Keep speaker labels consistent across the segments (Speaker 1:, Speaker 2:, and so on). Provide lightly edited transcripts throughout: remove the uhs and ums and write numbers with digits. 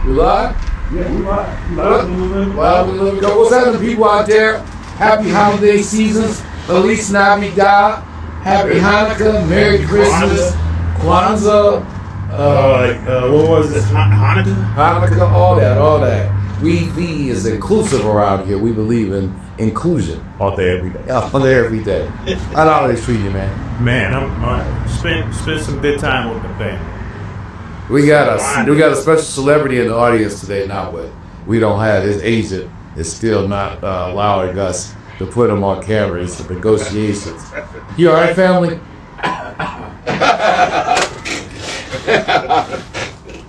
Speaker 1: We live?
Speaker 2: Yeah, we live.
Speaker 1: Well, what's happening, people out there? Happy holiday seasons. Feliz Navidad. Happy Hanukkah. Merry Christmas. Kwanzaa.
Speaker 2: What was it? Hanukkah?
Speaker 1: Hanukkah. All that. We is inclusive around here. We believe in inclusion.
Speaker 2: All day, every day.
Speaker 1: All day, every day. How the holidays treat you, man?
Speaker 2: Man, I'm spent some good time with the family.
Speaker 1: We got a special celebrity in the audience today now, but we don't have his agent. Is still not allowing us to put him on camera. It's the negotiations. You all right, family?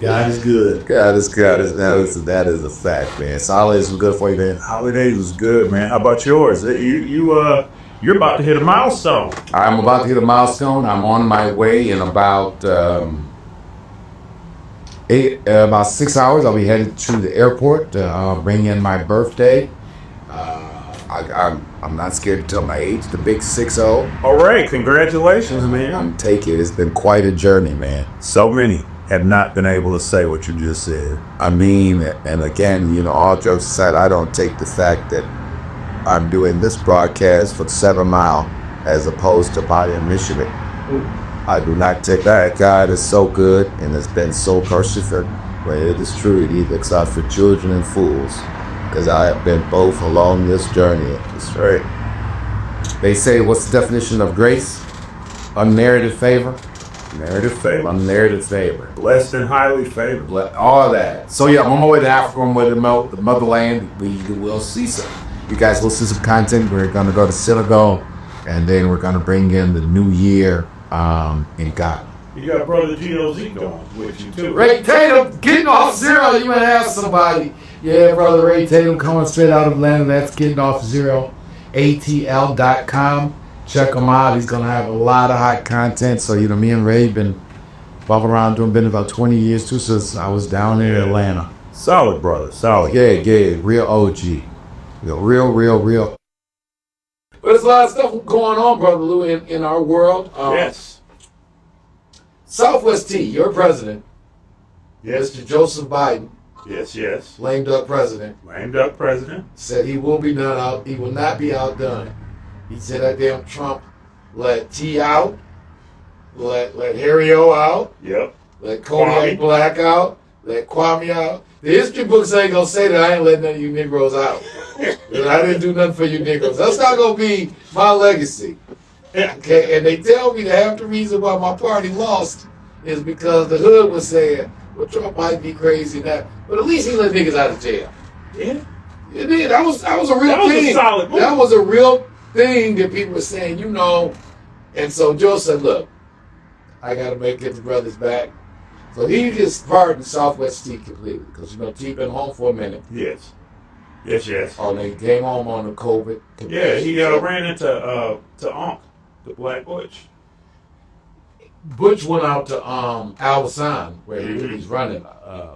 Speaker 2: God is good.
Speaker 1: God is that is a fact, man. So holidays was good for you, man.
Speaker 2: Holidays was good, man. How about yours? You're about to hit a milestone.
Speaker 1: I'm about to hit a milestone. I'm on my way in about about 6 hours. I'll be headed to the airport to bring in my birthday. I'm not scared to tell my age, the big 6-0.
Speaker 2: All right, congratulations, man.
Speaker 1: I'm taking it. It's been quite a journey, man.
Speaker 2: So many have not been able to say what you just said.
Speaker 1: I mean, and again, all jokes aside, I don't take the fact that I'm doing this broadcast for 7 Mile as opposed to Potty in Michigan. I do not take that. God is so good and has been so merciful. But it is true, he looks out for children and fools. Because I have been both along this journey. That's right. They say, what's the definition of grace? Unmerited favor.
Speaker 2: Narrative favor.
Speaker 1: Unmerited favor.
Speaker 2: Blessed and highly favored.
Speaker 1: All of that. So yeah, I'm on my way to Africa, I'm on my way to the motherland. We will see some. You guys will see some content. We're going to go to Senegal, and then we're going to bring in the new year in Ghana.
Speaker 2: You got brother GLZ going with you too.
Speaker 1: Ray Tatum getting off zero. You might ask somebody. Yeah, brother Ray Tatum coming straight out of Atlanta. That's getting off zero. ATL.com. Check him out. He's going to have a lot of hot content. So, me and Ray been bumping around doing been about 20 years too since I was down there in Atlanta.
Speaker 2: Solid, brother. Solid.
Speaker 1: Yeah. Real OG. Real. But there's a lot of stuff going on, Brother Lou, in our world.
Speaker 2: Yes.
Speaker 1: Southwest T, your president,
Speaker 2: Yes.
Speaker 1: Mr. Joseph Biden,
Speaker 2: Yes.
Speaker 1: lame duck president,
Speaker 2: Lame duck president.
Speaker 1: said he will not be outdone. He said that damn Trump let T out, let Harry O out,
Speaker 2: Yep.
Speaker 1: let Kodak
Speaker 2: Kwame.
Speaker 1: Black out, let Kwame out. The history books ain't gonna say that I ain't letting none of you Negroes out. I didn't do nothing for you Negroes. That's not gonna be my legacy.
Speaker 2: Yeah.
Speaker 1: Okay, and they tell me that half the reason why my party lost is because the hood was saying, well, Trump might be crazy now, but at least he let niggas out of jail.
Speaker 2: Yeah.
Speaker 1: It did. That was a real
Speaker 2: That was
Speaker 1: thing.
Speaker 2: a solid move.
Speaker 1: That was a real thing that people were saying, And so Joe said, look, I got to get the brothers back. So he just pardoned Southwest T completely because, T been home for a minute.
Speaker 2: Yes.
Speaker 1: Oh, they came home on the COVID.
Speaker 2: Yeah, he ran into Unc, the Black Butch.
Speaker 1: Butch went out to Al Wassan, where he's running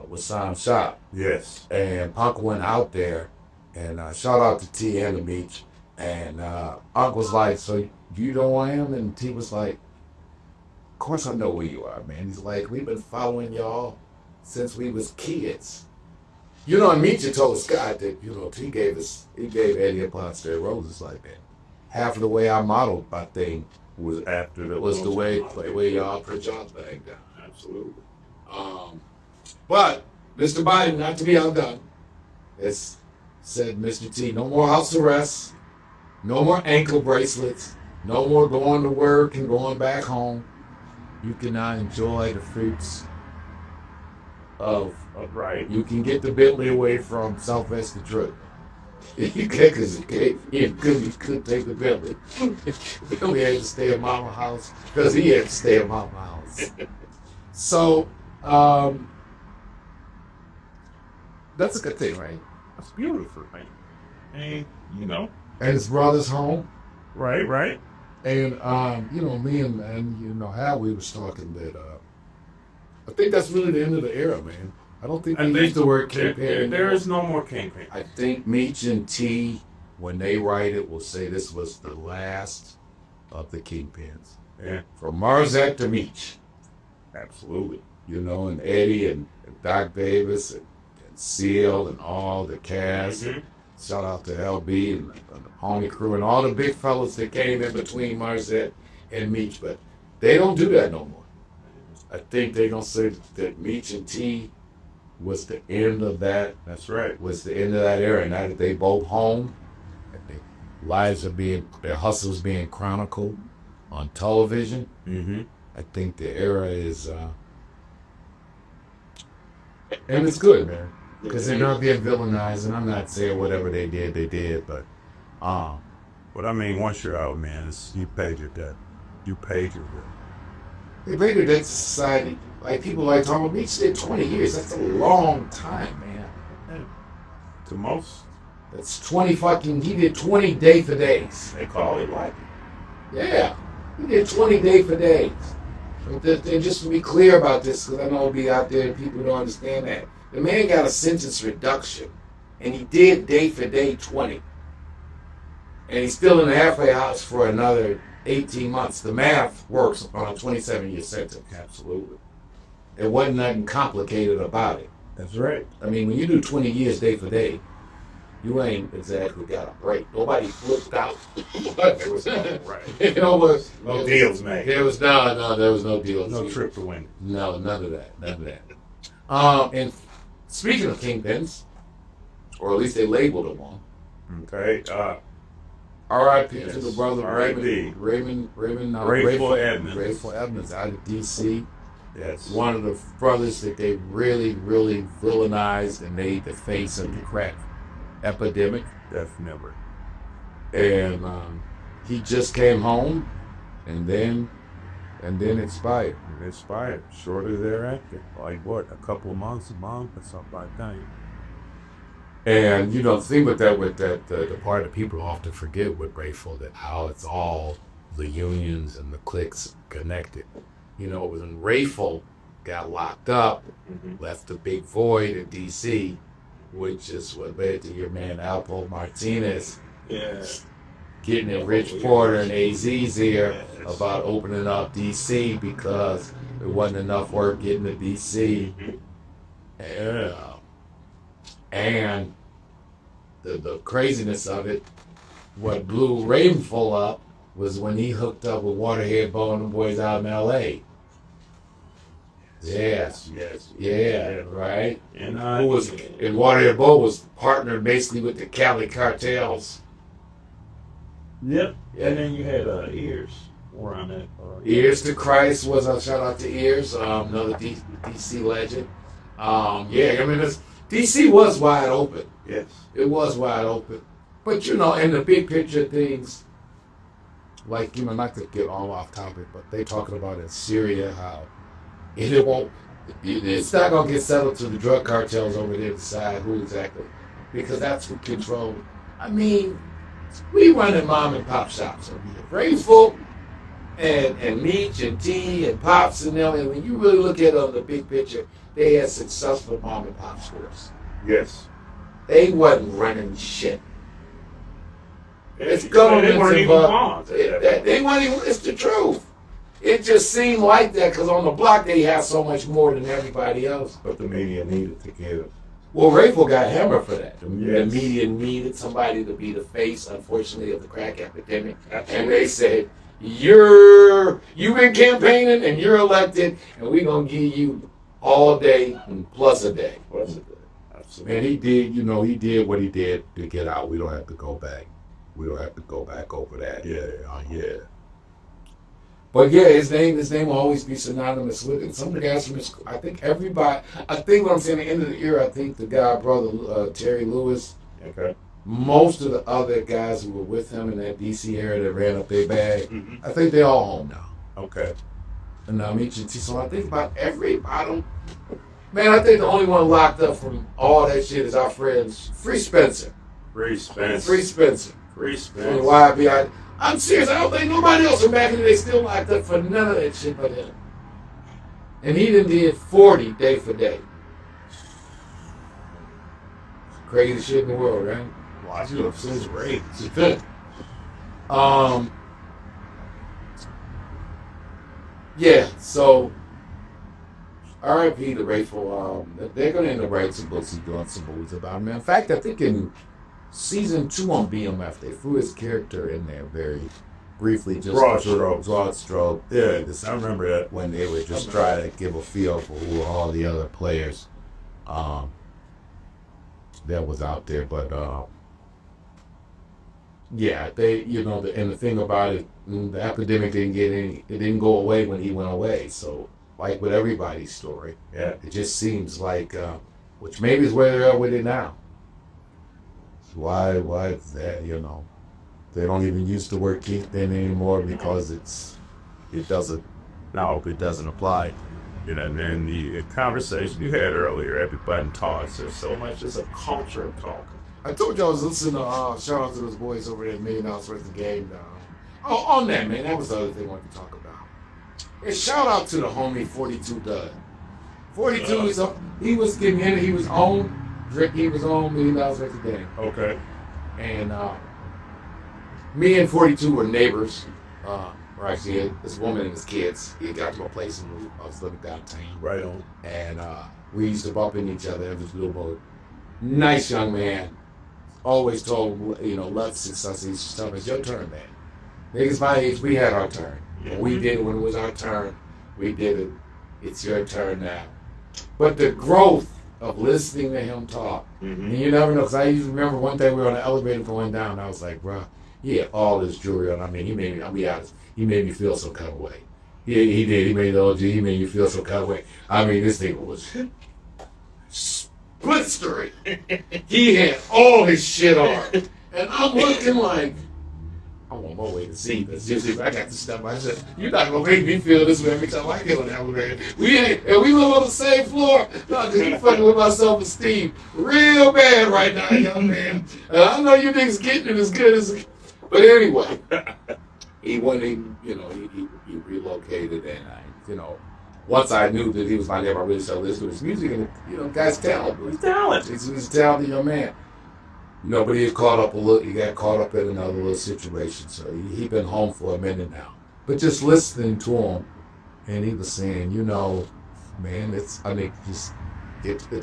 Speaker 1: Wassan shop.
Speaker 2: Yes.
Speaker 1: And Punk went out there, and shout out to T and the Beach. And Unc was like, so you know who I am? And T was like, of course I know where you are, man. He's like, we've been following y'all since we was kids. And Meechie told Scott that, T gave Eddie a Ponce roses like that. Half of the way I modeled my thing was the way y'all put y'all thing down.
Speaker 2: Absolutely.
Speaker 1: But Mr. Biden, not to be outdone, has said, Mr. T, no more house arrests, no more ankle bracelets, no more going to work and going back home. You can now enjoy the fruits of
Speaker 2: right.
Speaker 1: You can get the Bentley away from Southwest Detroit. You can't, because you couldn't take the Bentley. Billy had to stay at Mama's house because he had to stay at Mama's house. So, that's a good thing, right?
Speaker 2: That's beautiful, man. And,
Speaker 1: And his brother's home.
Speaker 2: Right.
Speaker 1: And, me and how we was talking that, I think that's really the end of the era, man. I don't think they use the word Kingpin.
Speaker 2: There is no more Kingpin.
Speaker 1: I think Meech and T, when they write it, will say this was the last of the Kingpins.
Speaker 2: Yeah.
Speaker 1: From Marzak to Meech.
Speaker 2: Absolutely.
Speaker 1: And Eddie and Doc Davis and Seal and all the cast.
Speaker 2: Mhm.
Speaker 1: Shout out to LB and the Homie Crew and all the big fellas that came in between Marset and Meech, but they don't do that no more. I think they're gonna say that Meech and T was the end of that.
Speaker 2: That's right.
Speaker 1: Was the end of that era. Now that they both home, and their hustles being chronicled on television.
Speaker 2: Mm-hmm.
Speaker 1: I think the era is, and it's good, man, because they're not being villainized. And I'm not saying whatever they did, but
Speaker 2: But I mean, once you're out, man, you paid your debt. You paid your debt.
Speaker 1: they made it into society. Like people like talking about Meech did 20 years. That's a long time, man.
Speaker 2: To most,
Speaker 1: That's 20 fucking. He did 20 day for days.
Speaker 2: they call it like
Speaker 1: Yeah, he did 20 day for days. And just to be clear about this, because I know it'll be out there and people don't understand that. The man got a sentence reduction, and he did day for day 20. And he's still in the halfway house for another 18 months. The math works on a 27-year sentence.
Speaker 2: absolutely.
Speaker 1: There wasn't nothing complicated about it.
Speaker 2: That's right.
Speaker 1: I mean, when you do 20 years day for day, you ain't exactly got a break. Nobody flipped out.
Speaker 2: There was no right.
Speaker 1: You know what?
Speaker 2: No deals made.
Speaker 1: There was no deals.
Speaker 2: No trip to win.
Speaker 1: No, none of that. And speaking of Kingpins, or at least they labeled them one.
Speaker 2: Okay.
Speaker 1: R.I.P.
Speaker 2: Yes.
Speaker 1: to the brother
Speaker 2: R.I.P.
Speaker 1: Raymond
Speaker 2: Grateful Edmonds.
Speaker 1: Grateful Edmonds out of D.C.
Speaker 2: Yes.
Speaker 1: One of the brothers that they really, really villainized and made the face of the crack epidemic.
Speaker 2: Definitely.
Speaker 1: And he just came home, and then expired.
Speaker 2: It expired shortly thereafter. Like what? A couple of months, a month, or something like that.
Speaker 1: And you know, the thing with that, the part that people often forget with Grateful, that how it's all the unions and the cliques connected. You know, when Grateful got locked up, left a big void in D.C., which is what led to your man Alpo Martinez getting in Rich Porter and AZ's ear about opening up D.C. because there wasn't enough work getting to D.C. And the craziness of it, what blew Rainful up was when he hooked up with Waterhead Bo and the boys out in L.A. Yes, right.
Speaker 2: And
Speaker 1: Waterhead Bo was partnered basically with the Cali cartels.
Speaker 2: Yep.
Speaker 1: Yeah.
Speaker 2: And then you had Ears around that.
Speaker 1: Ears to Christ was a shout out to Ears, another DC legend. I mean, DC was wide open.
Speaker 2: Yes.
Speaker 1: It was wide open. But you know, in the big picture of things, like, you know, not to get all off topic, but they talking about in Syria how it's not gonna get settled to the drug cartels over there decide who exactly, because that's who control. I mean, we running mom and pop shops over here. Grateful and Meech and T and Pops and them, and when you really look at it on the big picture, they had successful mom and pop stores.
Speaker 2: Yes.
Speaker 1: They wasn't running shit. It's
Speaker 2: They
Speaker 1: governments
Speaker 2: weren't even
Speaker 1: involved.
Speaker 2: bonds.
Speaker 1: They weren't even, it's the truth. It just seemed like that because on the block they have so much more than everybody else.
Speaker 2: But the media needed to give.
Speaker 1: Well, Rayful got hammered for that. The
Speaker 2: Yes.
Speaker 1: media needed somebody to be the face, unfortunately, of the crack epidemic.
Speaker 2: Absolutely.
Speaker 1: And they said, you've been campaigning and you're elected, and we're going to give you all day and plus a day.
Speaker 2: Absolutely.
Speaker 1: And he did what he did to get out. We don't have to go back. We don't have to go back over that.
Speaker 2: Yeah.
Speaker 1: But yeah, his name will always be synonymous with it. Some of the guys from his, I think what I'm saying, at the end of the year, I think the guy, brother Terry Lewis,
Speaker 2: Okay.
Speaker 1: most of the other guys who were with him in that DC area that ran up their bag, I think they all home now.
Speaker 2: Okay.
Speaker 1: And so I think about man, I think the only one locked up from all that shit is our friends, Free Spencer.
Speaker 2: Free Spence.
Speaker 1: From the YB. I'm serious. I don't think nobody else from back in the day still locked up for none of that shit but him. And he did 40 day for day. Crazy shit in the world, right?
Speaker 2: Watch it. Since rape.
Speaker 1: Yeah, so R.I.P. the Grateful. They're going to end up writing some books and doing some movies about him. In fact, I think in season 2 on BMF, they threw his character in there very briefly. Just
Speaker 2: Broad strokes.
Speaker 1: Broad stroke.
Speaker 2: Yeah, I remember that.
Speaker 1: When they would just try to give a feel for who all the other players that was out there. But yeah, they, and the thing about it, the epidemic it didn't go away when he went away. So, like with everybody's story,
Speaker 2: Yeah.
Speaker 1: it just seems like, which maybe is where they are with it now. Why is that, they don't even use the word Kingpin anymore because it doesn't apply.
Speaker 2: And then the conversation you had earlier, everybody talks. There's so much. It's a culture of talking.
Speaker 1: I told you I was listening to shout out to those boys over there at $1 Million Worth of Game. On that, man, that was the other thing I wanted to talk about. And shout out to the homie 42 Dugg. 42 he was getting in, he was on $1 Million Worth of Game.
Speaker 2: Okay.
Speaker 1: And me and 42 were neighbors. Where I see this woman and his kids. He got to a place and I was living downtown.
Speaker 2: Right on.
Speaker 1: And we used to bump into each other every little boat. Nice young man. Always told, love success. He used to tell me, it's your turn, man. Niggas my age, we had our turn. When we did it when it was our turn, we did it. It's your turn now. But the growth of listening to him talk, and you never know, because I used to remember one day we were on the elevator going down, and I was like, bro, he had all this jewelry on. I mean, he made me, I'll be honest, he made me feel some kind of way. He did. He made the OG, he made me feel some kind of way. I mean, this thing was blistering. He had all his shit on. And I'm looking like, I want more way to see this. I got to step by. I said, you're not going to make me feel this way every time I get on the elevator. And we live on the same floor. No, because you fucking with my self-esteem real bad right now, young man. And I know you niggas getting it as good as... But anyway, he relocated, and once I knew that he was my neighbor, I really started listening to his music, and guy's talented. He's talented. He's a talented young man. But he got caught up in another little situation, so he been home for a minute now. But just listening to him, and he was saying, man, it's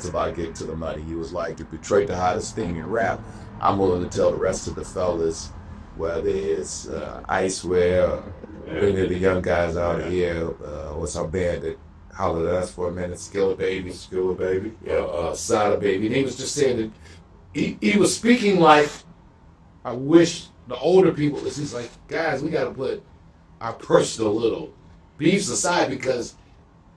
Speaker 1: about getting to the money. He was like, if Detroit the hottest thing in rap, I'm willing to tell the rest of the fellas, whether it's Iceware, any of the young guys out here, what's our band that hollered at us for a minute, Skilla Baby, Sada Baby. And he was just saying that he was speaking like, I wish the older people, he's like, guys, we got to put our personal little beefs aside, because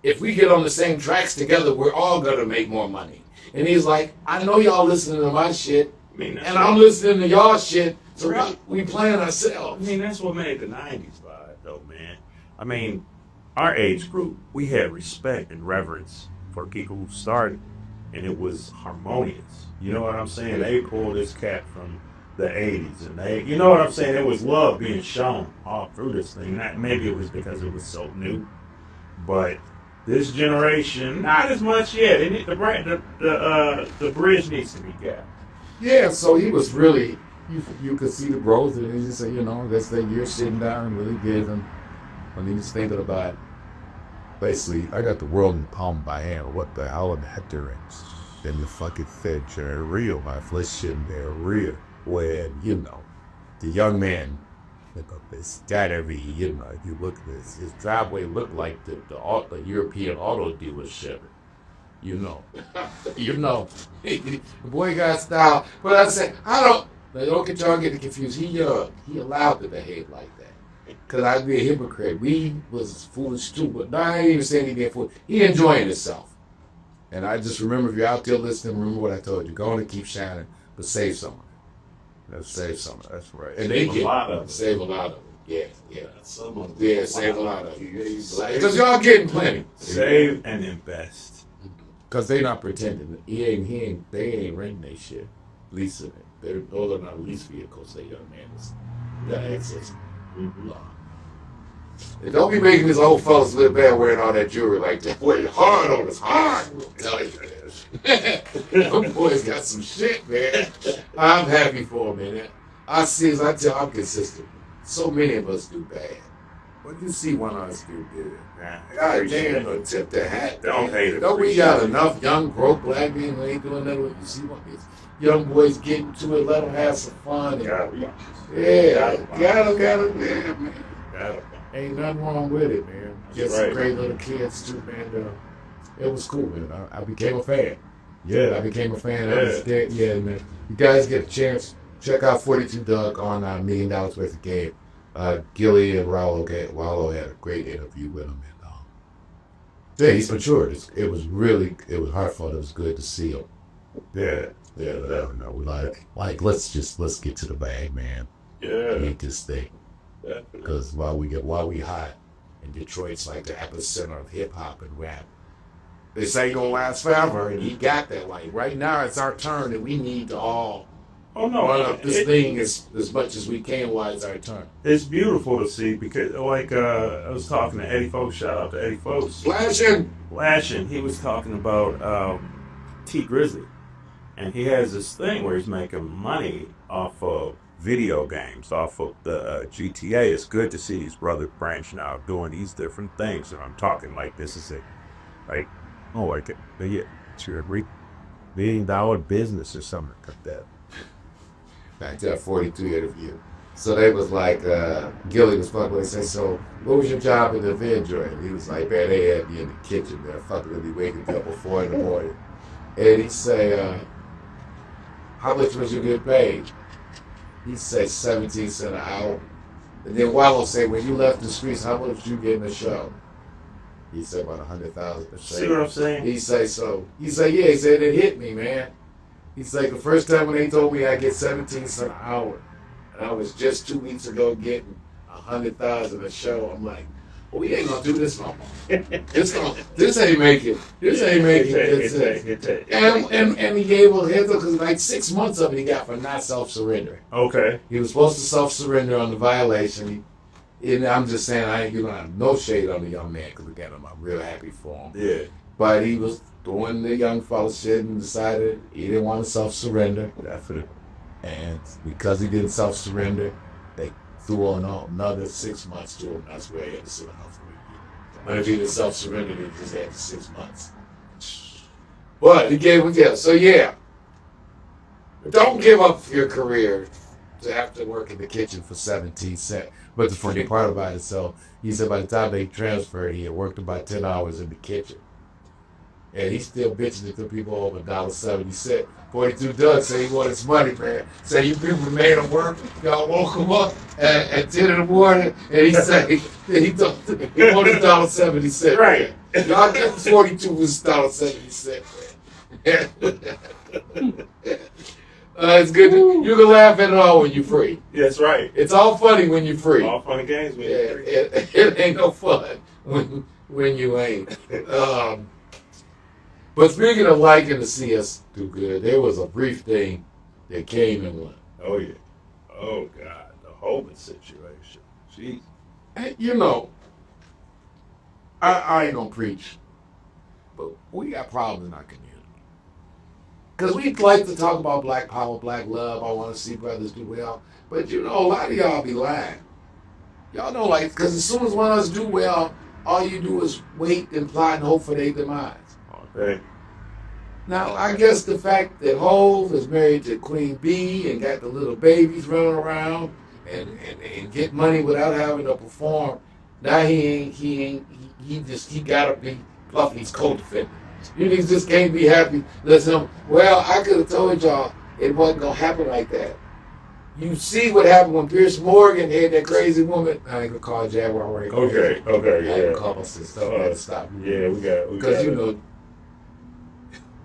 Speaker 1: if we get on the same tracks together, we're all going to make more money. And he's like, I know y'all listening to my shit, and I'm listening to y'all shit, so we playing ourselves.
Speaker 2: That's what made the 90s vibe, though, man. Our age group, we had respect and reverence for people who started, and it was harmonious. You know what I'm saying? They pulled this cat from the 80s, and you know what I'm saying? There was love being shown all through this thing. Maybe it was because it was so new, but this generation, not as much yet. The bridge needs to be gapped.
Speaker 1: Yeah, so he was really, you could see the growth, and he just said, that's that year sitting down and really good, and when he was thinking about, basically, I got the world in the palm of my hand. What the hell am I doing? Then the fucking said, you're real, my flesh in there, real. When, the young man, it's gotta be, if you look at this, his driveway looked like the European auto dealership. The boy got style. But I say, don't get y'all getting confused. He allowed to behave like that. Because I'd be a hypocrite. We was foolish too, but I ain't even saying he being foolish. He enjoying himself. And I just remember, if you're out there listening, remember what I told you. Go on and keep shining, but save some. Save some.
Speaker 2: That's right.
Speaker 1: And they
Speaker 2: save a lot of it.
Speaker 1: Save a lot of it. Yeah.
Speaker 2: Some of
Speaker 1: it. Yeah, save a lot of it. Because y'all getting plenty.
Speaker 2: Save and invest.
Speaker 1: Because they not pretending. They ain't renting their shit. Leasing it. Those are not lease vehicles, they young man. Got access. And don't be making these old fellas live bad wearing all that jewelry like that. Working hard on us. Hard. I'm telling you this. Them boys got some shit, man. I'm happy for them, man. I'm consistent. So many of us do bad. When you see one of us do it,
Speaker 2: Nah,
Speaker 1: God damn, no, tip the hat.
Speaker 2: Don't hate it.
Speaker 1: Don't we got enough young broke black men who ain't doing that? When you see one of these young boys getting to it, let them have some fun. And,
Speaker 2: Gotta be.
Speaker 1: gotta, man. Ain't nothing wrong with it, man. Get some great little kids too, man. It was cool, man. I became a fan.
Speaker 2: Yeah,
Speaker 1: I became a fan. I was there. Yeah, man. You guys get a chance, check out 42 Dugg on $1 Million Worth of Game. Gilly and Wallow had a great interview with him. And, yeah, he's matured. It was heartfelt. It was good to see him.
Speaker 2: Yeah.
Speaker 1: No, we like let's get to the bag, man.
Speaker 2: Yeah.
Speaker 1: Eat this thing. Because while we hot, and Detroit's like the epicenter of hip hop and rap. This ain't gonna last forever, and he got that. Like right now, it's our turn, and we need to all run up this thing as much as we can while it's our turn.
Speaker 2: It's beautiful to see because, like, I was talking to Eddie Folks. Shout out to Eddie Folks.
Speaker 1: Flashing.
Speaker 2: He was talking about T Grizzly, and he has this thing where he's making money off of video games, off of the GTA. It's good to see these brothers branching out, doing these different things. And I'm talking like this is like to a $1 billion business or something like that.
Speaker 1: Back to that 42 interview. So they was like, Gilly was fucking with. They said, so what was your job in the Avenger? And he was like, man, they had me in the kitchen, man, fucking with me, waking me up at 4 in the morning. And he say, how much was you get paid? He say 17 cents an hour. And then Wallow say, when you left the streets, how much you get in the show? He said about 100,000.
Speaker 2: See what I'm saying?
Speaker 1: He say so. He say, yeah. He said it hit me, man. He's like, the first time when they told me I get 17 cents an hour, and I was just 2 weeks ago getting 100,000 a show. I'm like, well, we ain't gonna do this no more. This ain't making. And he gave a heads up because like 6 months of it he got for not self-surrendering.
Speaker 2: Okay.
Speaker 1: He was supposed to self-surrender on the violation. And I'm just saying, I have no shade on the young man because again, I'm real happy for him.
Speaker 2: Yeah.
Speaker 1: But he was doing the young fella shit and decided he didn't want to self-surrender.
Speaker 2: Definitely.
Speaker 1: And because he didn't self-surrender, they threw on another 6 months to him. That's where he had to sit down for a year. But if he didn't surrender, he just had 6 months. But he gave him deal. So yeah, don't give up your career to have to work in the kitchen for 17 cents. But the funny part about it, so he said by the time they transferred, he had worked about 10 hours in the kitchen. And he's still bitching to people over $1.70. 42 Dugg say he wanted his money, man. Say you people made him work. Y'all woke him up at 10 in the morning, and he said he wanted $1.70.
Speaker 2: Right.
Speaker 1: Y'all get 42 was $1.70. It's good. You can laugh at it all when you're free.
Speaker 2: That's right.
Speaker 1: It's all funny when you're free.
Speaker 2: All fun and games when you're free.
Speaker 1: It ain't no fun when you ain't. But speaking of liking to see us do good, there was a brief thing that came and went.
Speaker 2: Oh yeah. Oh God, the Hoban situation. Jeez.
Speaker 1: And, I ain't gonna preach, but we got problems in our community. Because we like to talk about black power, black love. I want to see brothers do well. But a lot of y'all be lying. Y'all know, because as soon as one of us do well, all you do is wait and plot and hope for their demise.
Speaker 2: Okay.
Speaker 1: Now, I guess the fact that Hov is married to Queen Bee and got the little babies running around and get money without having to perform, now he gotta be Puffy's co-defendant. You niggas just can't be happy. Listen, well, I could have told y'all it wasn't gonna happen like that. You see what happened when Pierce Morgan had that crazy woman. I ain't gonna call her Jaguar right now.
Speaker 2: Okay,
Speaker 1: I ain't gonna call her sister. I had to stop.
Speaker 2: Yeah, we got
Speaker 1: because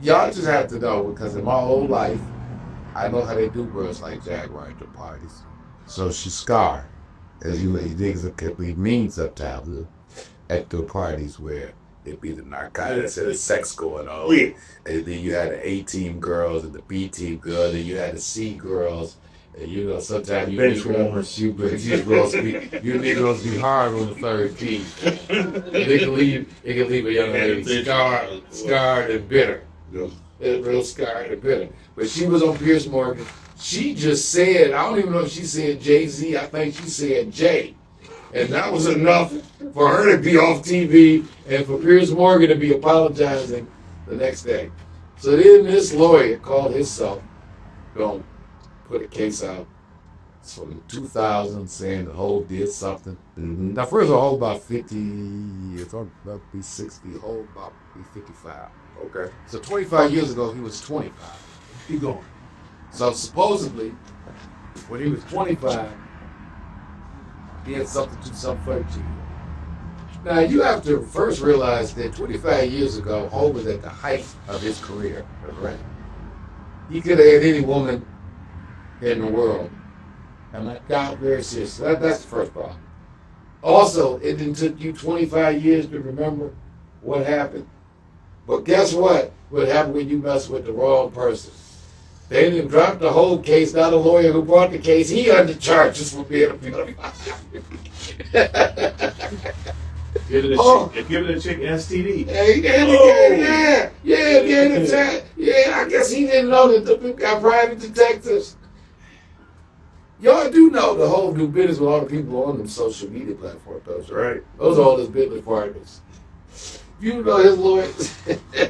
Speaker 1: y'all just have to know, because in my whole life, I know how they do girls like Jaguar at the parties. So she's scarred. As you niggas could be mean sometimes at the parties where it'd be the narcotics and the sex going on.
Speaker 2: Yeah.
Speaker 1: And then you had the A-team girls and the B-team girls, and you had the C girls. And sometimes you Negroes be hard on the third team. It can leave a young lady scarred and bitter. Real scarred and bitter. But she was on Pierce Morgan. She just said, I don't even know if she said Jay-Z, I think she said Jay. And that was enough for her to be off TV and for Piers Morgan to be apologizing the next day. So then this lawyer called himself, going to put a case out. It's from 2000 saying the whole did something.
Speaker 2: Mm-hmm.
Speaker 1: Now, first of all, about 50 years, or about to be 60, whole about be 55.
Speaker 2: Okay.
Speaker 1: So 25 years ago, he was 25.
Speaker 2: Keep going.
Speaker 1: So supposedly, when he was 25, he had something to do something for the TV. Now, you have to first realize that 25 years ago, Ho was at the height of his career. Right? He could have had any woman in the world. And I got very serious. That's the first problem. Also, it didn't took you 25 years to remember what happened. But guess what? What happened when you mess with the wrong person? They didn't drop the whole case. Now the lawyer who brought the case, he under charges for being a pedophile.
Speaker 2: Giving a chick STD.
Speaker 1: Yeah. I guess he didn't know that the people got private detectives. Y'all do know the whole new business with all the people on them social media platforms, those
Speaker 2: Right.
Speaker 1: Those are all his business partners. You know his lawyers.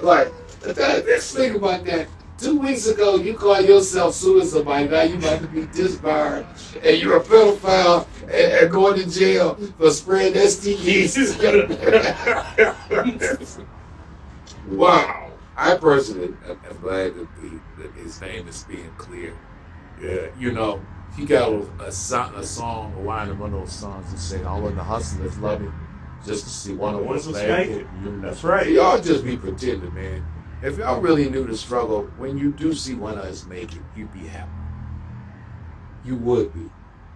Speaker 1: Like, let's think about that. 2 weeks ago, you called yourself suing somebody. Now you about to be disbarred, and you're a pedophile and going to jail for spreading STDs. Wow. I personally am glad that his name is being clear.
Speaker 2: Yeah.
Speaker 1: You know, he got a song, a line of one of those songs that say, all of the hustlers love it just to see one of us make it.
Speaker 2: That's right.
Speaker 1: Y'all just be pretending, man. If y'all really knew the struggle, when you do see one of us make it, you'd be happy. You would be.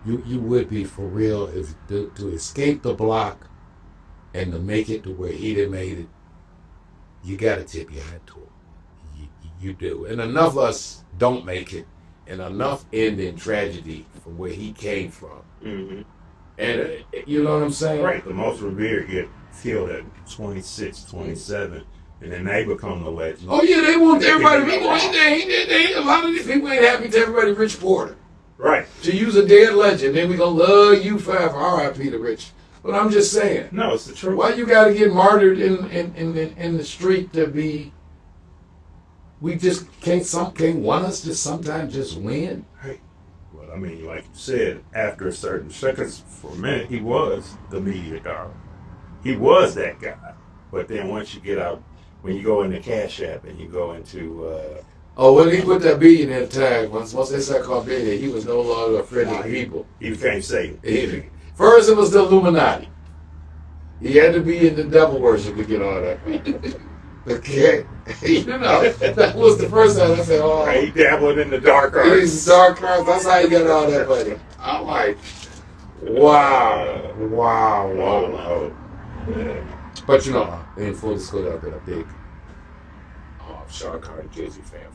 Speaker 1: You would be for real. If to escape the block and to make it to where he done made it, you got to tip your hat to him. You do. And enough of us don't make it, and enough end in tragedy from where he came from.
Speaker 2: Mm-hmm.
Speaker 1: And you know what I'm saying?
Speaker 2: Right. The most revered get killed at 26, 27, and then they become the legend.
Speaker 1: Oh, yeah, they want everybody to be a lot of these people ain't happy to everybody Rich Porter.
Speaker 2: Right.
Speaker 1: To use a dead legend. Then we going to love you forever. R.I.P. to Rich. But I'm just saying.
Speaker 2: No, it's the truth.
Speaker 1: Why you got to get martyred in the street to be... We just can't one of us just sometimes just win?
Speaker 2: Hey, well, I mean, like you said, after a certain seconds, for a minute, he was the media dog. He was that guy. But then once you get out, when you go into Cash App and you go into...
Speaker 1: when he put that billionaire tag, once they started calling billionaire, he was no longer a friend of the people.
Speaker 2: He became Satan.
Speaker 1: First, it was the Illuminati. He had to be in the devil worship to get all that. Okay, you know, that was the first time I said, oh.
Speaker 2: Right, he dabbled in the dark arts.
Speaker 1: He's dark arts, that's how you get all that money. I'm like, wow.
Speaker 2: Yeah.
Speaker 1: But you know, in full disclosure, I've been a big Sean Carter Jay-Z fan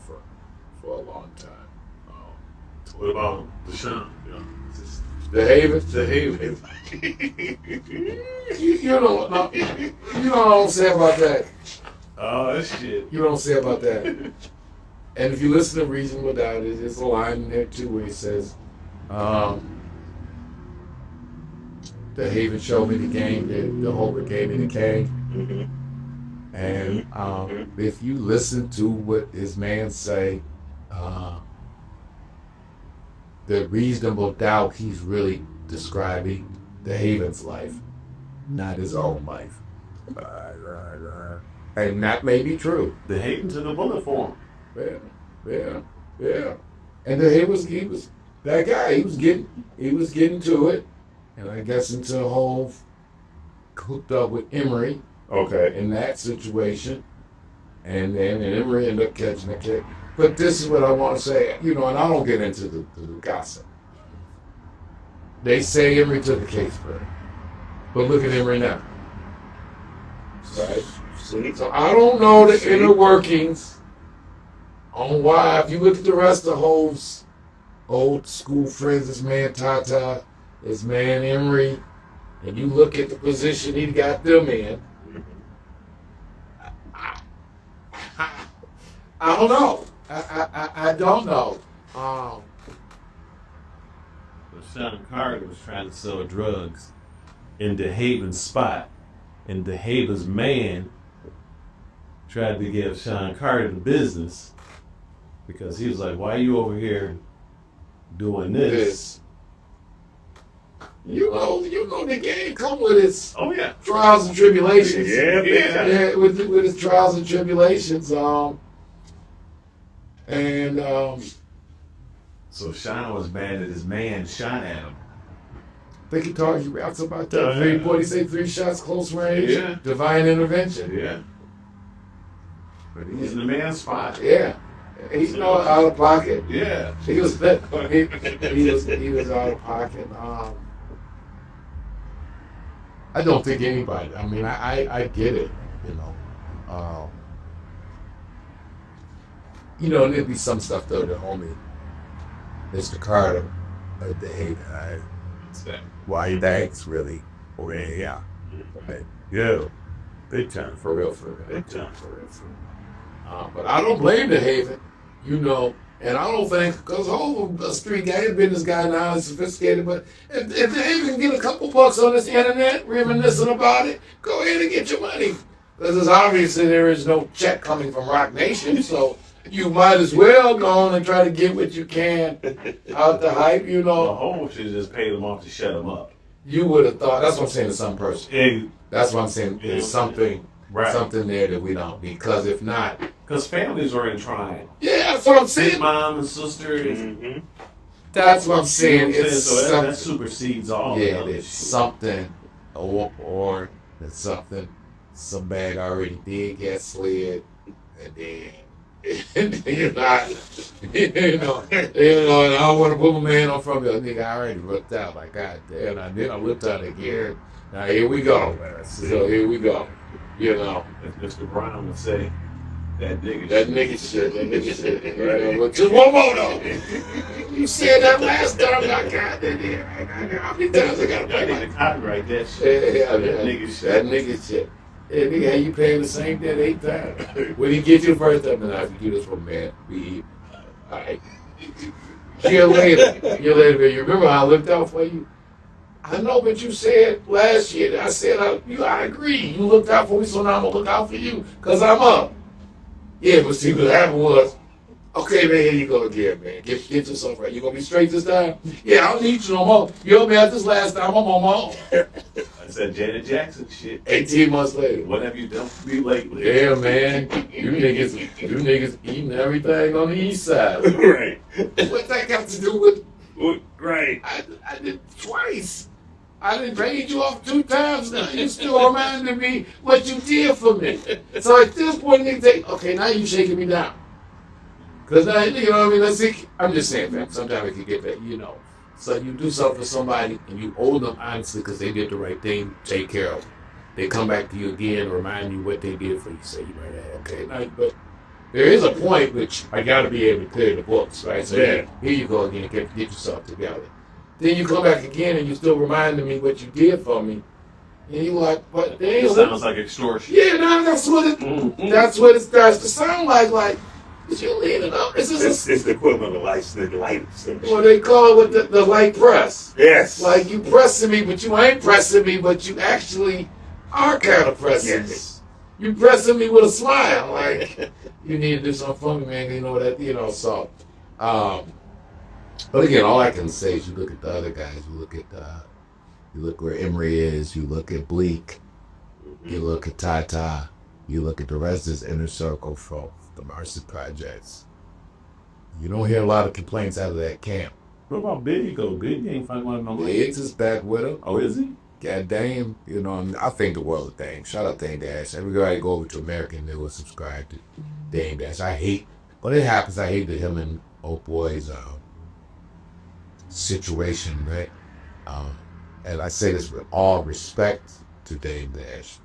Speaker 1: for a long time.
Speaker 2: What about Deshaun?
Speaker 1: The Haven?
Speaker 2: The Haven.
Speaker 1: You know what I'm saying about that.
Speaker 2: Oh, shit.
Speaker 1: You don't say about that. And if you listen to Reasonable Doubt, there's a line in there too where he says, the Haven showed me the game, the Holbrook gave me the cane.
Speaker 2: Mm-hmm.
Speaker 1: And if you listen to what his man say, the Reasonable Doubt, he's really describing the Haven's life, not his own life. And that may be true.
Speaker 2: The Haven to the bullet for him.
Speaker 1: Yeah. And he was that guy. He was getting to it, and I guess into the whole hooked up with Emery.
Speaker 2: Okay.
Speaker 1: In that situation, and Emery ended up catching the kick. But this is what I want to say, and I don't get into the gossip. They say Emery took the case for him, but look at Emery now. Right. So I don't know the inner workings on why. If you look at the rest of Hove's old school friends, this man Tata, this man Emery, and you look at the position he got them in, I don't know. I don't know.
Speaker 3: Sean Carter was trying to sell drugs in DeHaven's spot, and DeHaven's man tried to give Sean Carter the business because he was like, "Why are you over here doing this?"
Speaker 1: You know the game come with its
Speaker 2: Oh yeah.
Speaker 1: trials and tribulations.
Speaker 2: Yeah.
Speaker 1: Yeah, with its trials and tribulations.
Speaker 3: So Sean was mad that his man shot at him.
Speaker 1: I think he talked. He raps about that. What he say? 3 shots, close range.
Speaker 3: Yeah.
Speaker 1: Divine intervention.
Speaker 3: Yeah. But he's in the man's spot.
Speaker 1: Yeah. He's not out of pocket.
Speaker 3: Yeah.
Speaker 1: He was he was out of pocket. I don't think anybody. I mean, I get it. And there'd be some stuff though that homie Mr. Carter, they hate. Why thanks really? Oh yeah.
Speaker 2: Yeah. Big time.
Speaker 1: For real.
Speaker 2: Big time.
Speaker 1: But I don't blame the Haven, and I don't think, because whole street guy, he's business guy now, is sophisticated, but if the Haven can get a couple bucks on this internet, reminiscing about it, go ahead and get your money. Because it's obviously there is no check coming from Rock Nation, so you might as well go on and try to get what you can out the hype,
Speaker 3: The whole should have just paid him off to shut him up.
Speaker 1: You would have thought, that's what I'm saying to some person.
Speaker 3: And,
Speaker 1: That's what I'm saying, there's something
Speaker 3: right.
Speaker 1: there that we don't, because if not,
Speaker 3: Because families are entwined.
Speaker 1: yeah, that's what I'm
Speaker 3: His
Speaker 1: saying.
Speaker 3: mom and sister.
Speaker 2: Mm-hmm.
Speaker 1: That's what I'm saying.
Speaker 3: So
Speaker 1: It's
Speaker 3: that
Speaker 1: something.
Speaker 3: supersedes all
Speaker 1: Yeah,
Speaker 3: the other
Speaker 1: there's
Speaker 3: shit.
Speaker 1: something, or there's something. Some bag already did get slid, and then you're not, and I don't want to put my man on from the nigga. I already ripped out. Like God damn, and then I ripped out again. Now here we go. So here we go.
Speaker 3: As Mr. Brown would say, that nigga
Speaker 1: That nigga shit. But just one more though. You said that last time I got in there. How many times I got to
Speaker 3: I
Speaker 1: play
Speaker 3: need to copyright that shit.
Speaker 1: Yeah,
Speaker 3: That nigga shit.
Speaker 1: That nigga shit. Yeah, nigga, had you paying the same debt 8 times? When he get you the first time, then I have to do this for man. We alright. Year later, man. You remember how I looked out for you? I know, but you said last year that I said I agree. You looked out for me, so now I'm gonna look out for you, cause I'm up. Yeah, but see what happened was, okay, man, here you go again, man. Get yourself right. You gonna be straight this time? Yeah, I don't need you no more. You helped me out this last time. I'm on my own.
Speaker 3: I said Janet Jackson shit.
Speaker 1: 18 months later.
Speaker 3: What have you done for me lately?
Speaker 1: Yeah, man. You niggas eating everything on the east side.
Speaker 2: Right.
Speaker 1: What's that got to do with?
Speaker 2: Right.
Speaker 1: I did twice. I done paid you off 2 times now. You still reminding me what you did for me. So at this point, they think, okay, now you shaking me down. Because now, you know what I mean? Let's see. I'm just saying, man, sometimes it can get that, So you do something for somebody and you owe them honestly because they did the right thing, take care of them. They come back to you again, remind you what they did for you. Say, you might have, okay, now, but there is a point which I got to be able to clear the books, right? So
Speaker 2: Yeah.
Speaker 1: here you go again, get yourself together. Then you come back again and you still reminding me what you did for me. And you like, but
Speaker 3: It
Speaker 1: damn.
Speaker 3: sounds like extortion.
Speaker 1: Yeah, now that's what it starts to sound like. Like, is you leaning up? Is this
Speaker 2: It's the equivalent of lights.
Speaker 1: what they call it with the light press?
Speaker 2: Yes.
Speaker 1: Like you pressing me, but you ain't pressing me, but you actually are kind of pressing
Speaker 2: Yes.
Speaker 1: me. You pressing me with a smile, like you need to do something for me, man. So. But again, all I can say is you look at the other guys. You look where Emery is. You look at Bleak. You look at Tata. You look at the rest of this inner circle from the Marcy Projects. You don't hear a lot of complaints out of that camp.
Speaker 3: What about Big though? Big ain't find one no more.
Speaker 1: Biggs is back with him.
Speaker 3: Oh, is he?
Speaker 1: God damn, I think the world of Dame. Shout out Dame Dash. Everybody go over to American, they will subscribe to Dame Dash. But it happens. I hate that him and Old Boy's situation, right? And I say this with all respect to Dame Dash.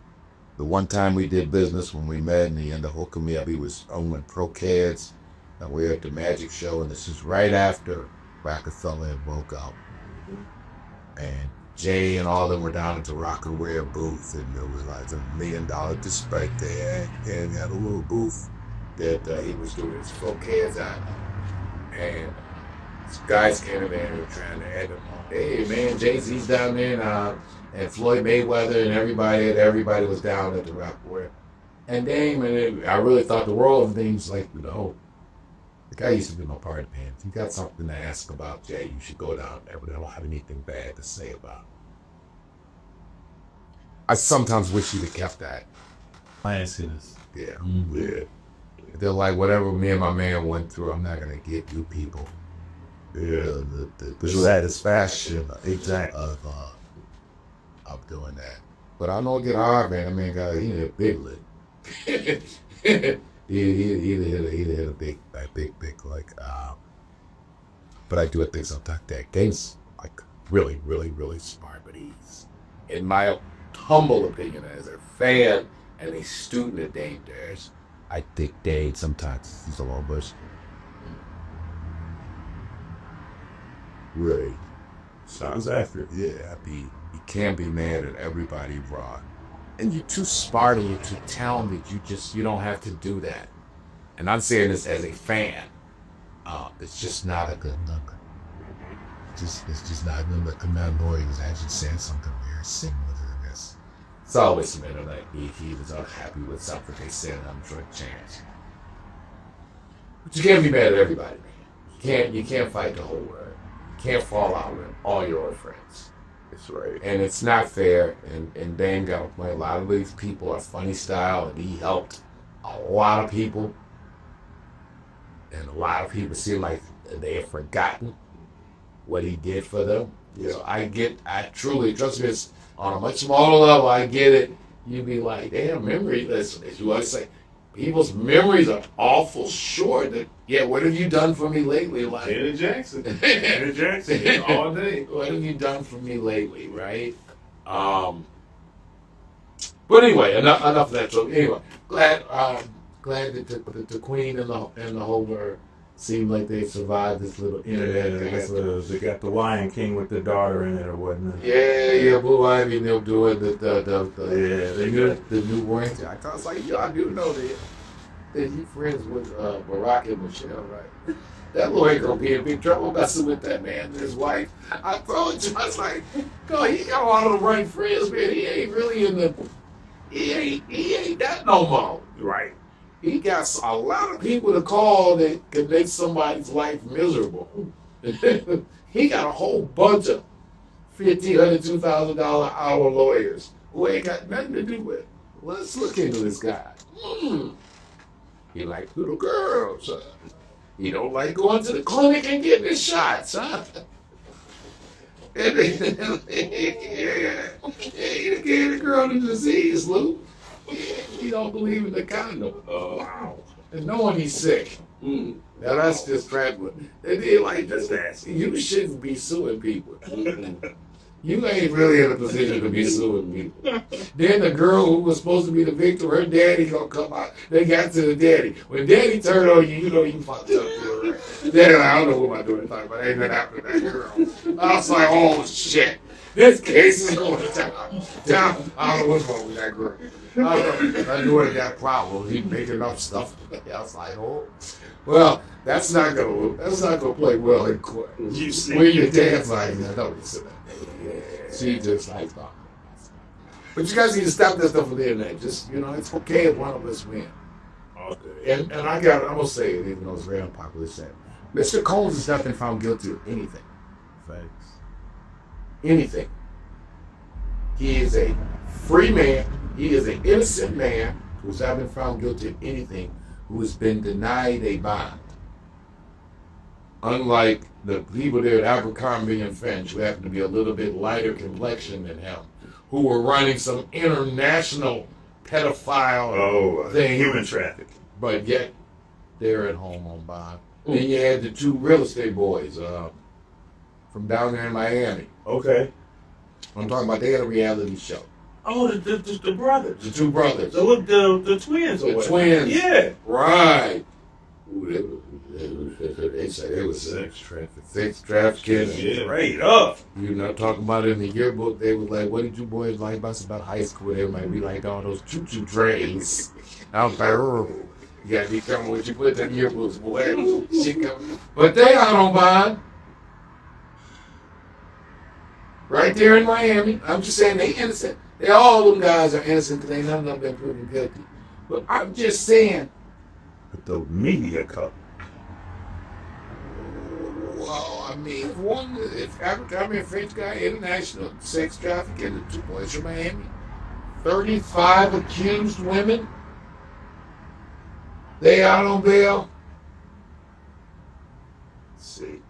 Speaker 1: The one time we did business when we met and he ended up hooking me up, he was owning Pro Kids, and we were at the Magic Show, and this is right after Rockefeller had woke up. And Jay and all of them were down at the Rockaware booth, and there was like $1 million display there, and he had a little booth that he was doing his Pro Kids on. And Some guys came in there and were trying to add them on. Hey man, Jay-Z's down there and Floyd Mayweather and everybody was down at the Rockport. And Dame, I really thought the world of things like, the guy used to be my party pants. You got something to ask about Jay, you should go down there, but I don't have anything bad to say about him. I sometimes wish you'd have kept that.
Speaker 3: Classiness.
Speaker 1: Yeah.
Speaker 3: Mm-hmm.
Speaker 1: Yeah. They're like, whatever me and my man went through, I'm not going to get you people. Yeah. The satisfaction
Speaker 2: Exactly.
Speaker 1: of doing that. But I know it get hard, man. I mean, he hit a big lick. he hit a big, like, but I do think sometimes that Dame's like really, really, really smart, but he's, in my humble opinion, as a fan and a student of Dame Dash, I think Dame sometimes he's a little bush. Right.
Speaker 2: Sounds accurate.
Speaker 1: Yeah, you can't be mad at everybody wrong. And you're too smart and you're too talented. You don't have to do that. And I'm saying this as a fan. It's just not a good look. It's just not a good look. Command Lloyd was actually saying something very similar to this. It's always been like he was unhappy with something they said on Drunk Chance. But you can't be mad at everybody, man. You can't fight the whole world. You can't fall out with all your old friends.
Speaker 2: That's right.
Speaker 1: And it's not fair. And Dame got a point. A lot of these people are funny style, and he helped a lot of people. And a lot of people seem like they have forgotten what he did for them. I truly, trust me, it's on a much smaller level, I get it. You'd be like, damn, memory, as you always say, people's memories are awful short. What have you done for me lately? Like,
Speaker 3: Janet Jackson.
Speaker 2: Janet Jackson
Speaker 3: All day.
Speaker 1: What have you done for me lately, right? But anyway, enough of that. So anyway, glad that the Queen and the Homer seem like they survived this little internet.
Speaker 2: They got the Lion King with the daughter in it or whatnot.
Speaker 1: Yeah, Blue Ivy, they're doing the
Speaker 2: Yeah,
Speaker 1: new warranty. I was like, I do know that you friends with Barack and Michelle, right? That lawyer gonna be in big trouble messing with that man and his wife. I told you, I was like, God, he got a lot of the right friends, man. He ain't really he ain't that no more.
Speaker 2: right.
Speaker 1: He got a lot of people to call that can make somebody's life miserable. He got a whole bunch of $1,500, $2,000 hour lawyers who ain't got nothing to do with it. Let's look into this guy. He like little girls. He don't like going to the clinic and getting his shots, huh? He gave the girl the disease, Lou. He don't believe in the condom. Wow. And knowing he's sick. Now that's just tragic. They like
Speaker 2: Just asking.
Speaker 1: you shouldn't be suing people. You ain't really in a position to be suing people. Then the girl who was supposed to be the victim, her daddy gonna come out. They got to the daddy. When daddy turned on you, you know you fucked up. Right? Daddy, I don't know what I'm doing, but ain't nothing happened to that girl. I was like, oh shit. This case is going down. I don't know what's wrong with that girl. I knew it got problems. He'd make enough stuff. I was like, oh, well, that's not gonna play well in court.
Speaker 2: You see.
Speaker 1: When your dad's like, no, she just like, oh. But you guys need to stop that stuff on the internet. Just, it's okay if one of us win.
Speaker 2: Okay.
Speaker 1: And I'm gonna say it, even though it's very unpopular to say. Mr. Combs has not been found guilty of anything.
Speaker 3: Facts.
Speaker 1: Anything. He is a free man. He is an innocent man who's not been found guilty of anything, who has been denied a bond. Unlike the people there at Abercrombie and Finch, who happen to be a little bit lighter complexion than him, who were running some international pedophile thing.
Speaker 2: Human trafficking.
Speaker 1: But yet, they're at home on bond. Then you had the two real estate boys from down there in Miami.
Speaker 2: Okay.
Speaker 1: I'm talking about, they had a reality show.
Speaker 2: Oh, the brothers.
Speaker 1: The two brothers.
Speaker 2: The twins.
Speaker 1: The twins.
Speaker 2: Yeah.
Speaker 1: Right. Ooh, they said it was
Speaker 3: Sex trafficking.
Speaker 1: sex trafficking.
Speaker 2: Yeah. Right up.
Speaker 1: Talking about it in the yearbook, they were like, what did you boys like about high school? They might be like, all those choo-choo trains. I was like, oh, you gotta be careful what you put in the yearbooks, boy. Shit coming. But they out on bond. Right there in Miami. I'm just saying they innocent. They all them guys are innocent because none of them been proven guilty. But I'm just saying.
Speaker 2: But the media cover.
Speaker 1: Well, I mean, if Abercrombie and Fitch got international sex trafficking, the 2 boys from Miami, 35 accused women, they out on bail. Let's see.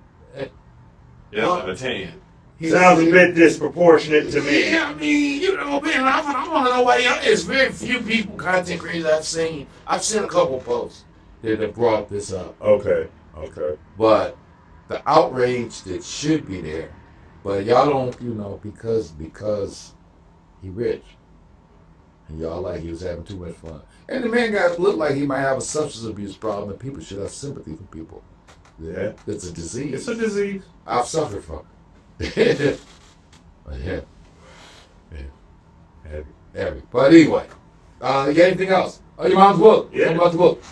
Speaker 3: Yeah, out of 10.
Speaker 2: Sounds a bit disproportionate to me.
Speaker 1: Yeah, I mean, you know, man, I want to know why there's very few people, content creators I've seen. I've seen a couple posts that have brought this up.
Speaker 2: Okay.
Speaker 1: But the outrage that should be there, but y'all don't, you know, because he rich. And y'all like he was having too much fun. And the man guy looked like he might have a substance abuse problem, and people should have sympathy for people.
Speaker 2: Yeah.
Speaker 1: It's a disease.
Speaker 2: It's a disease.
Speaker 1: I've suffered from it. But yeah. Heavy. But anyway, you got anything else? Oh, your mom's book.
Speaker 2: Yeah.
Speaker 1: Talk about the book.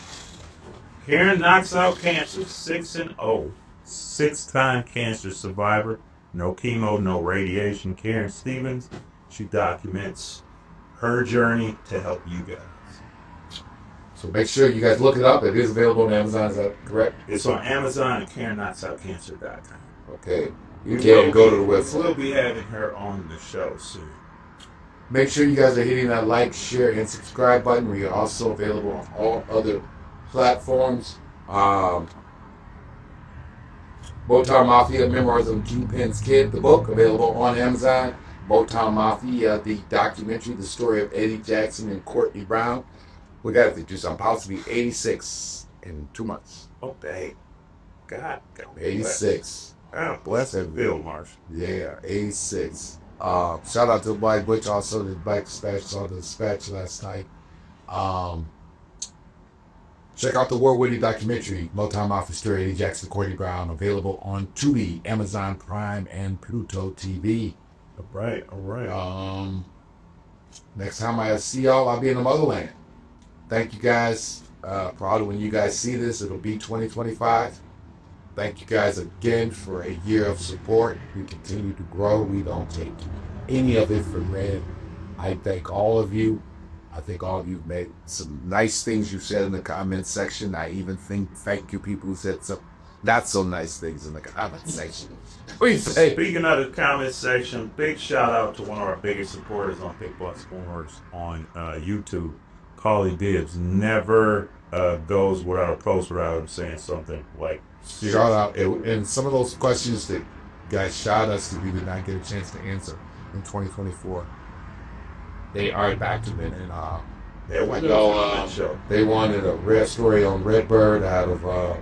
Speaker 2: Karen knocks out cancer 6-0. 6-time cancer survivor. No chemo, no radiation. Karen Stevens. She documents her journey to help you guys.
Speaker 1: So make sure you guys look it up. It is available on Amazon. Is that correct?
Speaker 2: It's on Amazon and KarenKnocksOutCancer.com.
Speaker 1: Okay. You can go to the website.
Speaker 2: We'll be having her on the show soon.
Speaker 1: Make sure you guys are hitting that like, share, and subscribe button. We are also available on all other platforms. Motown Mafia, Memoirs of Kingpin's Kid, the book, available on Amazon. Motown Mafia, the documentary, the story of Eddie Jackson and Courtney Brown. We got to do something. Possibly 86 in 2 months.
Speaker 2: Oh, dang. God.
Speaker 1: 86.
Speaker 2: God bless it, Bill Marsh.
Speaker 1: Yeah, 86. Shout out to White Butch, also the Black Dispatch, saw the Dispatch last night. Check out the award-winning documentary, Motown Mafia Story, Eddie Jackson, Courtney Brown, available on Tubi, Amazon Prime, and Pluto TV.
Speaker 2: All right.
Speaker 1: Next time I see y'all, I'll be in the motherland. Thank you guys. Probably when you guys see this, it'll be 2025. Thank you guys again for a year of support. We continue to grow. We don't take any of it for granted. I thank all of you. I think all of you made some nice things you said in the comment section. I even thank you people who said some not so nice things in the comment section. What do you say?
Speaker 2: Speaking of the comment section, big shout out to one of our biggest supporters on Big Boss Corners on YouTube, Carly Bibbs. Never goes without a post without him saying something like serious.
Speaker 1: Shout out. And some of those questions that guys shot us that we did not get a chance to answer in 2024. They are documented. They wanted a rare story on Redbird out of the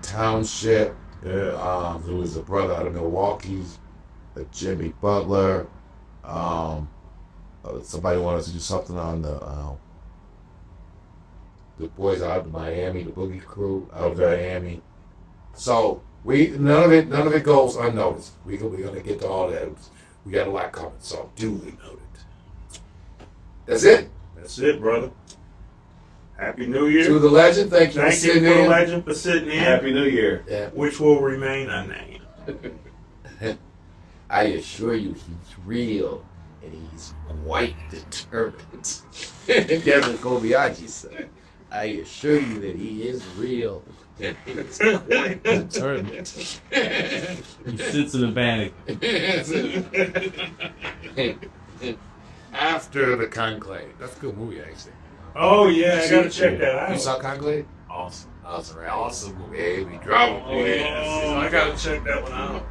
Speaker 1: township.
Speaker 2: Yeah.
Speaker 1: There was a brother out of Milwaukee, a Jimmy Butler. Somebody wanted us to do something on the boys out of Miami, the Boogie Crew out of Miami. So none of it goes unnoticed. We're gonna get to all that. We got a lot coming, so duly noted. That's it.
Speaker 2: That's it, brother. Happy New Year.
Speaker 1: To the legend, thank you for sitting in.
Speaker 2: The legend for sitting in.
Speaker 3: Happy New Year.
Speaker 1: Yeah.
Speaker 2: Which will remain unnamed.
Speaker 1: I assure you he's real and he's quite determined. Kevin Kobayashi said, I assure you that he is real and he's quite determined.
Speaker 3: He sits in a bank.
Speaker 1: After the Conclave. That's a good movie, actually.
Speaker 2: Oh, yeah, I gotta check that out.
Speaker 1: You saw Conclave?
Speaker 2: Awesome.
Speaker 1: Right? Awesome movie. Baby drama.
Speaker 2: Oh, yeah. I gotta check that one out.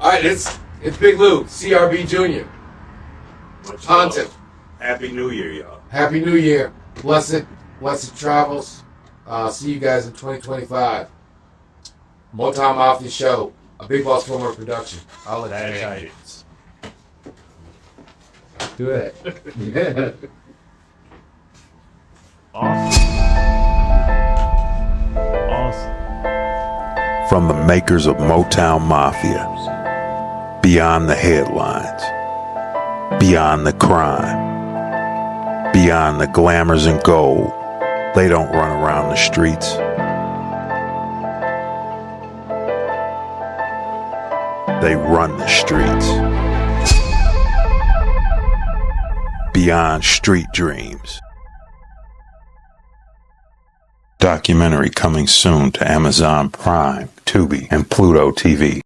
Speaker 1: All right, it's Big Lou, CRB Jr. Haunted.
Speaker 2: Happy New Year, y'all.
Speaker 1: Happy New Year. Blessed travels. See you guys in 2025. Motown Mafia Show, a Big Boss Former production. I'll let you know. Do it. Yeah.
Speaker 2: Awesome.
Speaker 4: From the makers of Motown Mafia, beyond the headlines, beyond the crime, beyond the glamours and gold, they don't run around the streets. They run the streets. Beyond Street Dreams. Documentary coming soon to Amazon Prime, Tubi, and Pluto TV.